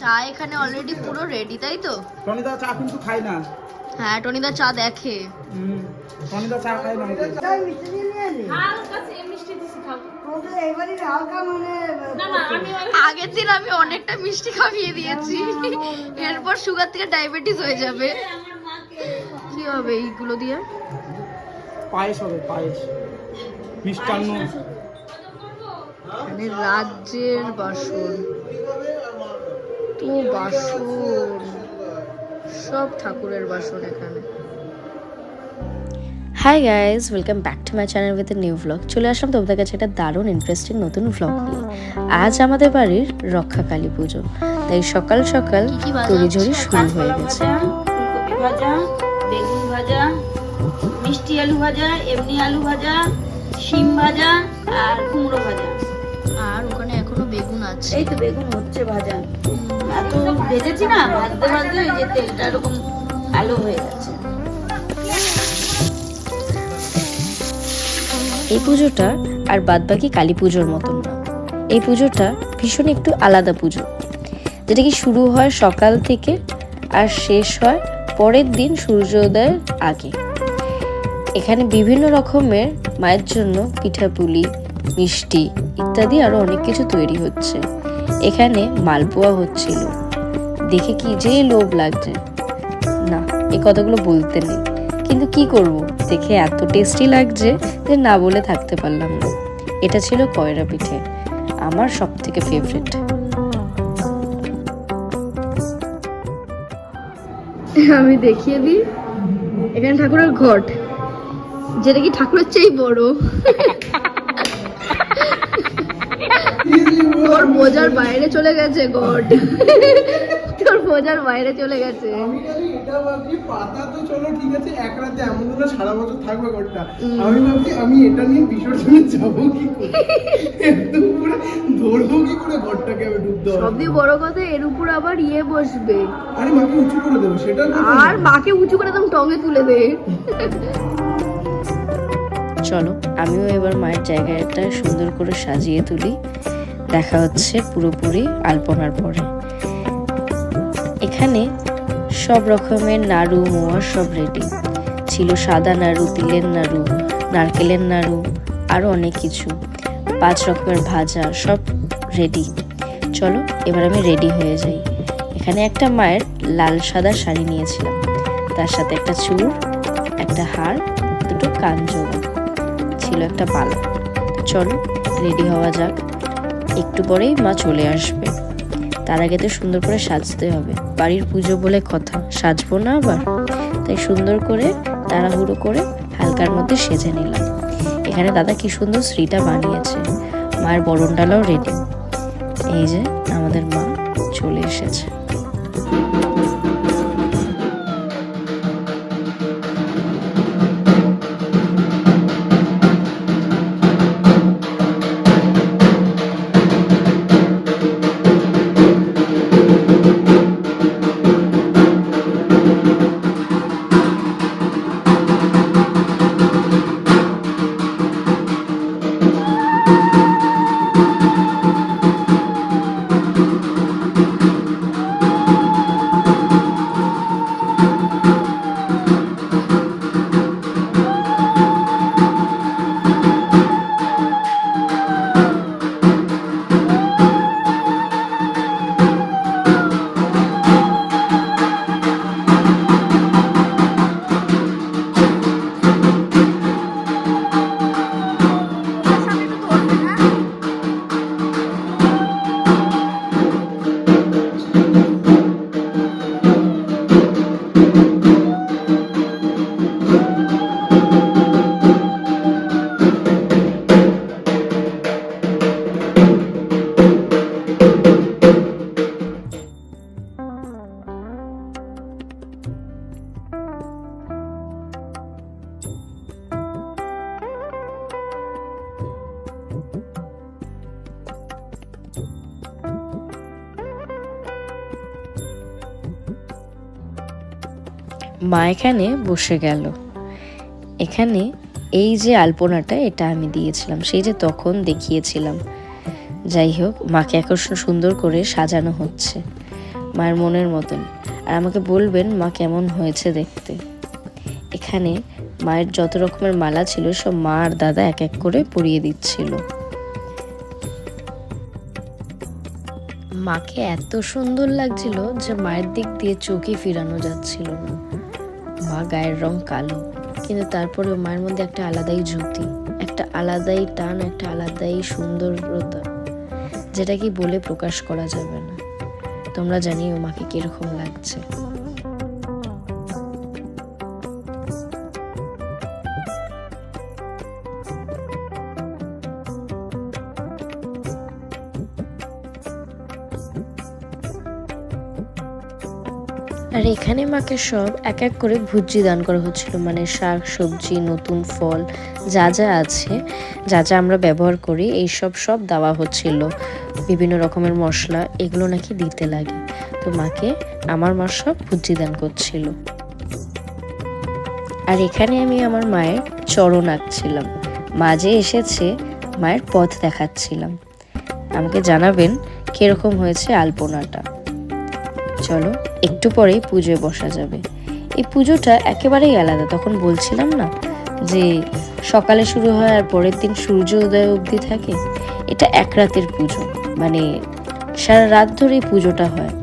চা এখানে অলরেডি পুরো রেডি, তাই তো? টনিদা চা কিন্তু খায় না। হ্যাঁ, টনিদা চা দেখে। টনিদা চা খায় না। আগের দিন আমি অনেকটা মিষ্টি খাইয়ে দিয়েছি, এরপর সুগার থেকে ডায়াবেটিস হয়ে যাবে। কি হবে এইগুলো দিয়ে? পায়েস হবে, পায়েস, মিষ্টান্ন। মানে রাজ্যের বাসন, তো বাসন সব ঠাকুরের বাসন এখানে। Hi guys, welcome back to my channel with a new vlog. চলে আসলাম তোমাদের কাছে একটা দারুণ ইন্টারেস্টিং নতুন ভ্লগ নিয়ে। আজ আমাদের বাড়ির রক্ষাকালী পুজো, তাই সকাল সকাল তড়িঝড়ি শুরু হয়ে গেছে। ফুলকপি ভাজা, বেগুন ভাজা, মিষ্টি আলু ভাজা, এমনি আলু ভাজা, শিম ভাজা আর কুমড়ো ভাজা। আর ওখানে এখনো বেগুন আছে। এই তো বেগুন হচ্ছে ভাজা। এত ভেজেছি না, ভাজতে ভাজতে ওই যে তেলটা এরকম কালো হয়ে গেছে। এই পুজোটা আর বাদবাকি কালী পুজোর মতন না। এই পুজোটা ভীষণ একটু আলাদা পুজো, যেটা কি শুরু হয় সকাল থেকে আর শেষ হয় পরের দিন সূর্যোদয়ের আগে। এখানে বিভিন্ন রকমের মায়ের জন্য পিঠাপুলি, মিষ্টি ইত্যাদি আরো অনেক কিছু তৈরি হচ্ছে। এখানে মালপোয়া হচ্ছিল, দেখে কি যে লোভ লাগছে না, এই কথাগুলো বলতে নেই, কিন্তু কি করব, দেখে এত টেস্টি লাগছে যে না বলে থাকতে পারলাম না। এটা ছিল কয়রা পিঠে, আমার সব থেকে ফেভারিট। আমি দেখিয়ে দিই, এখানে ঠাকুরের ঘট, যেটা কি ঠাকুরের চেয়েই বড়। তোর বোঝার বাইরে চলে গেছে ঘট, তোর বোঝার বাইরে চলে গেছে। আমি খালি এটা ভাবছি, পাতা তো চলো ঠিক আছে, এক রাতে এমন না সারা বছর থাকবে ঘরটা। আমি ভাবছি আমি এটা নিয়ে বিসর্জনে যাবো কি করে, একদম পুরো ধরবো কি করে ঘরটাকে, আমি ডুবতে হবে। সবচেয়ে বড় কথা, এর উপর আবার ইয়ে বসবে, আরে মাকে উঁচু করে দেবো, সেটা আর মাকে উঁচু করে একদম টঙে তুলে দে। চলো আমিও এবার মায়ের জায়গাটা সুন্দর করে সাজিয়ে তুলি। দেখা হচ্ছে পুরোপুরি আলপনার পরে। এখানে সব রকমের নাড়ু মোয়া সব রেডি ছিল, সাদা নাড়ু, তিলের নাড়ু, নারকেলের নাড়ু, আরও অনেক কিছু, 5 রকমের ভাজা, সব রেডি। চলো এবার আমি রেডি হয়ে যাই। এখানে একটা মায়ের লাল সাদা শাড়ি নিয়েছিলাম, তার সাথে একটা চুড়, একটা হার, দুটো কানজোড়া ছিল, একটা পালা। চলো রেডি হওয়া যাক, একটু পরেই মা চলে আসবে। তার আগে তো সুন্দর করে সাজতে হবে, বাড়ির পুজো বলে কথা, সাজবো না আবার? তাই সুন্দর করে তাড়াহুড়ো করে হালকার মধ্যে সেজে নিলাম। এখানে দাদা কি সুন্দর শ্রীটা বানিয়েছে, মায়ের বরণ ডালাও রেডি। এই যে আমাদের মা চলে এসেছে। মা এখানে বসে গেল। এখানে এই যে আলপনাটা, এটা আমি দিয়েছিলাম, সেই যে তখন দেখিয়েছিলাম। যাই হোক, মাকে এখন সুন্দর করে সাজানো হচ্ছে। মায়ের মনের মতন। আর আমাকে বলবেন মা কেমন হয়েছে দেখতে। এখানে মায়ের যত রকমের মালা ছিল সব মা আর দাদা এক এক করে পরিয়ে দিচ্ছিল। মাকে এত সুন্দর লাগছিল যে মায়ের দিক দিয়ে চোখই ফিরানো যাচ্ছিল না। মা গায়ের রং কালো, কিন্তু তারপরেও মায়ের মধ্যে একটা আলাদাই জ্যোতি, একটা আলাদাই টান, একটা আলাদাই সুন্দরতা, যেটা কি বলে প্রকাশ করা যাবে না। তোমরা জানিও মাকে কিরকম লাগছে। আর এখানে মাকে সব এক এক করে ভুজি দান করা হচ্ছিল, মানে শাক সবজি, নতুন ফল, যা যা আছে, যা যা আমরা ব্যবহার করি, এইসব সব দেওয়া হচ্ছিল। বিভিন্ন রকমের মশলা, এগুলো নাকি দিতে লাগে। তো মাকে আমার মা সব ভুজি দান করছিল। আর এখানে আমি আমার মায়ের চরণ আঁকছিলাম। মা যে এসেছে মায়ের পথ দেখাচ্ছিলাম। আমাকে জানাবেন কিরকম হয়েছে আলপনাটা। চলো একটু পরেই পুজোয় বসা যাবে। এই পুজোটা একেবারেই আলাদা। তখন বলছিলাম না যে সকালে শুরু হয় আর পরের দিন সূর্য উদয় অবধি থাকে। এটা এক রাতের পুজো, মানে সারা রাত ধরে এই পুজোটা হয়।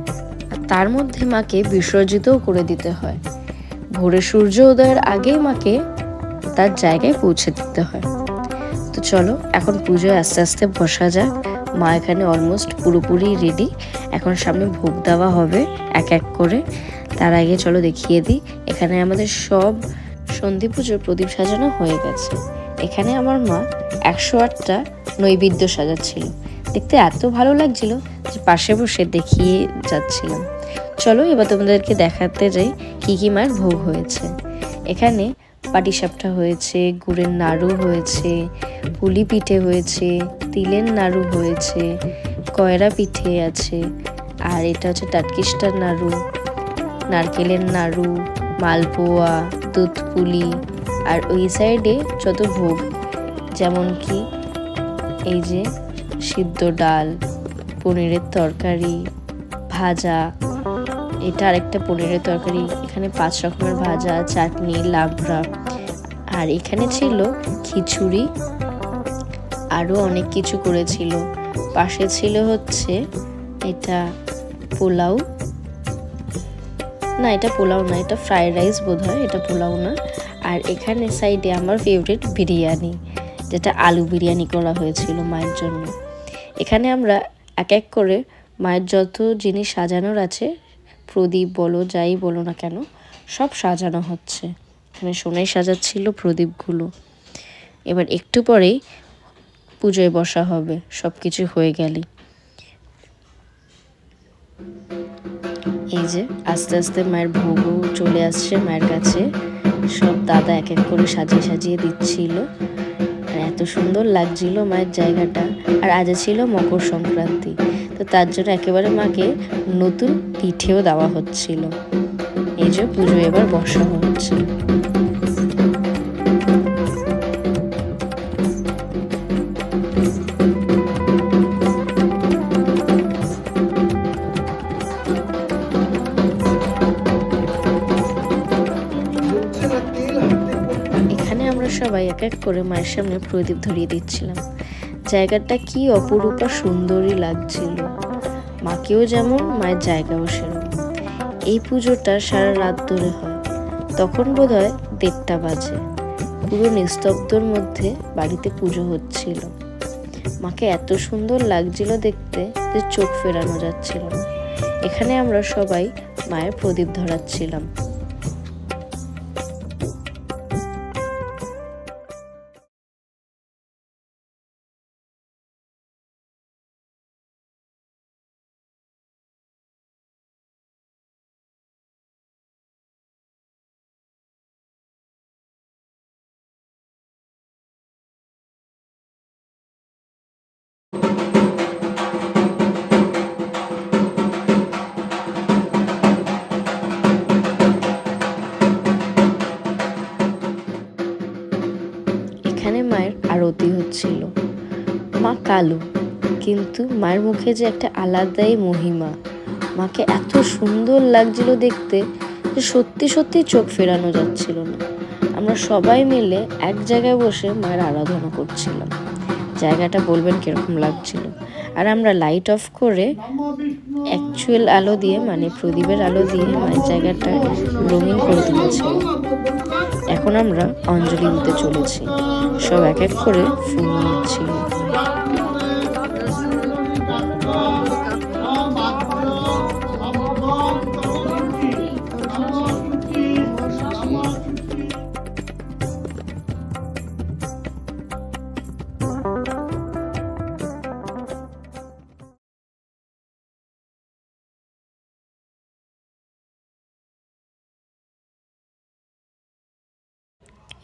আর তার মধ্যে মাকে বিসর্জিতও করে দিতে হয়। ভোরে সূর্য উদয়ের আগেই মাকে তার জায়গায় পৌঁছে দিতে হয়। তো চলো এখন পুজোয় আস্তে আস্তে বসা যাক। মা এখানে অলমোস্ট পুরোপুরি রেডি। এখন সামনে ভোগ দেওয়া হবে এক এক করে। তার আগে চলো দেখিয়ে দিই, এখানে আমাদের সব সন্ধি পুজোর প্রদীপ সাজানো হয়ে গেছে। এখানে আমার মা 108টা নৈবেদ্য সাজাচ্ছিল। দেখতে এত ভালো লাগছিল যে পাশে বসে দেখিয়ে যাচ্ছিলাম। চলো এবার তোমাদেরকে দেখাতে যাই কি কি মায়ের ভোগ হয়েছে। এখানে পাটিসাপটা হয়েছে, গুড়ের নাড়ু হয়েছে, পুলি পিঠে হয়েছে, তিলের নাড়ু হয়েছে, কয়রা পিঠে আছে, আর এটা হচ্ছে টাটকিস্টার নাড়ু, নারকেলের নাড়ু, মালপোয়া, দুধ পুলি, আর ওই সাইডে যত ভোগ, যেমন কি এই যে সিদ্ধ ডাল, পনিরের তরকারি, ভাজা, এটা আরেকটা পনিরের তরকারি, এখানে 5 রকমের ভাজা, চাটনি, লাবড়া, আর এখানে ছিল খিচুড়ি, আরও অনেক কিছু করেছিল। পাশে ছিল হচ্ছে এটা পোলাও, না এটা পোলাও না, এটা ফ্রাইড রাইস বোধ হয়, এটা পোলাও না। আর এখানে সাইডে আমার ফেভারিট বিরিয়ানি, যেটা আলু বিরিয়ানি করা হয়েছিল মায়ের জন্য। এখানে আমরা এক এক করে মায়ের যত জিনিস সাজানোর আছে, প্রদীপ বলো যাই বলো না কেন, সব সাজানো হচ্ছে। এখানে সোনায় সাজাচ্ছিল প্রদীপগুলো। এবার একটু পরেই পুজোয় বসা হবে সব কিছু হয়ে গেলে। এই যে আস্তে আস্তে মায়ের ভোগও চলে আসছে মায়ের কাছে। সব দাদা এক এক করে সাজিয়ে সাজিয়ে দিচ্ছিল। আর এত সুন্দর লাগছিল মায়ের জায়গাটা। আর আজ ছিল মকর সংক্রান্তি, তো তার জন্য একেবারে মাকে নতুন পিঠেও দেওয়া হচ্ছিল। এই যে পুজো এবার বসা হচ্ছে। এখানে আমরা সবাই এক এক করে মায়ের সামনে প্রদীপ ধরিয়ে দিচ্ছিলাম। জায়গাটা কি অপরূপা সুন্দরই লাগছিল। মাকেও যেমন, মায়ের জায়গাও সেরকম। এই পুজোটা সারা রাত ধরে হয়। তখন বোধহয় 1:30 বাজে। পুরো নিস্তব্ধর মধ্যে বাড়িতে পুজো হচ্ছিল। মাকে এত সুন্দর লাগছিল দেখতে যে চোখ ফেরানো যাচ্ছিল না। এখানে আমরা সবাই মায়ের প্রদীপ ধরাচ্ছিলাম। এখানে মায়ের আরতি হচ্ছিল। মা কালো, কিন্তু মায়ের মুখে যে একটা আলাদাই মহিমা, মাকে এত সুন্দর লাগছিল দেখতে যে সত্যি সত্যি চোখ ফেরানো যাচ্ছিল না। আমরা সবাই মিলে এক জায়গায় বসে মায়ের আরাধনা করছিলাম। জায়গাটা বলবেন কিরকম লাগছিল। আর আমরা লাইট অফ করে অ্যাকচুয়াল আলো দিয়ে মানে প্রদীপের আলো দিয়ে মায়ের জায়গাটা রঙিন করে তুলেছিলাম। এখন আমরা অঞ্জলি দিতে চলেছি। সব এক এক করে ফুল নিচ্ছিল।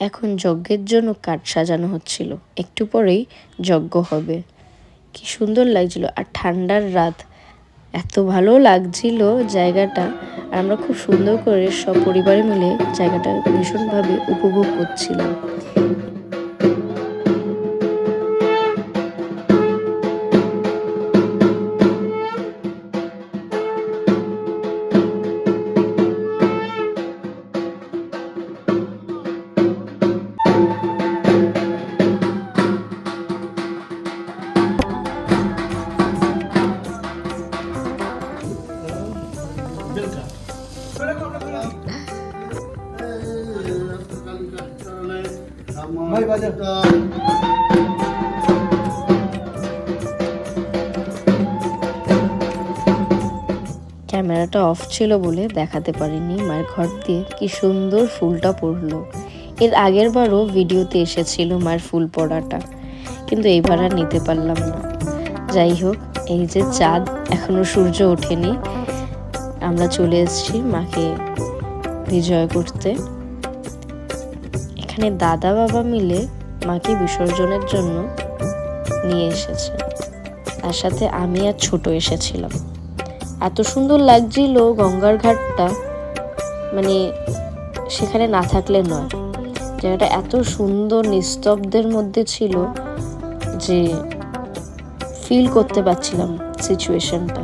এখন যজ্ঞের জন্য কাঠ সাজানো হচ্ছিল। একটু পরেই যজ্ঞ হবে। কি সুন্দর লাগছিল। আর ঠান্ডার রাত, এত ভালো লাগছিল জায়গাটা। আর আমরা খুব সুন্দর করে সব পরিবারে মিলে জায়গাটা ভীষণভাবে উপভোগ করছিলাম। ভাই বাজা ক্যামেরাটা অফ ছিল বলে দেখাতে পারিনি মায়ের ঘর দিয়ে কি সুন্দর ফুলটা পড়লো। এর আগের বারও ভিডিওতে এসেছিল মায়ের ফুল পড়াটা, কিন্তু এইবার আর নিতে পারলাম না। যাই হোক, এই যে চাঁদ, এখনো সূর্য ওঠেনি, আমরা চলে এসেছি মাকে বিজয় করতে। এখানে দাদা বাবা মিলে মাকে বিসর্জনের জন্য নিয়ে এসেছে। তার সাথে আমি আর ছোট এসেছিলাম। এত সুন্দর লাগছিল গঙ্গার ঘাটটা, মানে সেখানে না থাকলে নয়। জায়গাটা এত সুন্দর নিস্তব্ধের মধ্যে ছিল যে ফিল করতে পারছিলাম সিচুয়েশনটা।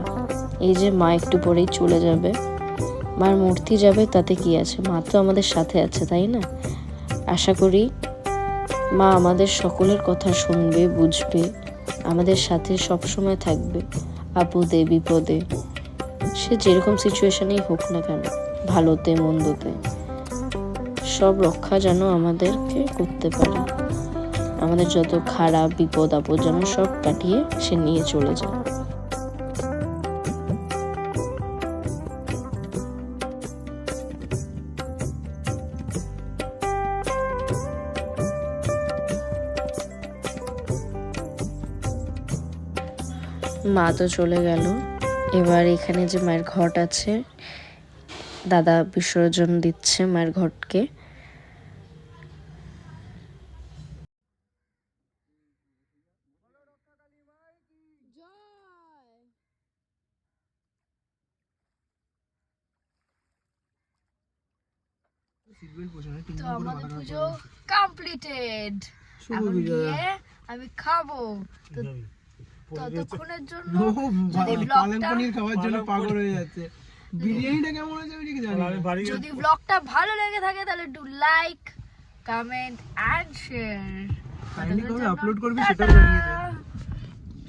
এই যে মা একটু পরেই চলে যাবে, মার মূর্তি যাবে, তাতে কি আছে, মা তো আমাদের সাথে আছে, তাই না? আশা করি মা আমাদের সকলের কথা শুনবে, বুঝবে, আমাদের সাথে সবসময় থাকবে আপদে বিপদে। সে যেরকম সিচুয়েশনেই হোক না কেন, ভালোতে মন্দতে, সব রক্ষা যেন আমাদেরকে করতে পারে। আমাদের যত খারাপ বিপদ আপদ যেন সব কাটিয়ে সে নিয়ে চলে যায়। মা তো চলে গেল। এবার এখানে যে মায়ের ঘট আছে, দাদা বিসর্জন দিচ্ছে মায়ের ঘটকে। তো আমাদের পুজো কমপ্লিটেড। এখন গিয়ে আমি খাবো। তো ততক্ষণের জন্য যদি ব্লগটা ভালো লেগে থাকে তাহলে do like, comment and share. Upload করবি সেটা জানিয়ে দে।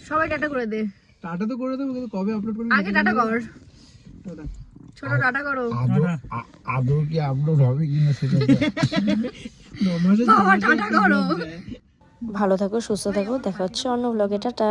সবাই টাটা করে দে। টাটা তো করে দেবো, কিন্তু কবে আপলোড করবি আগে টাটা কর। ছোট টাটা করো। আদৌ কি আপলোড হবে কিনা সেটা বাবা টাটা করো। ভালো থাকো, সুস্থ থাকো, দেখা হচ্ছে অন্য ব্লগে। টাটা।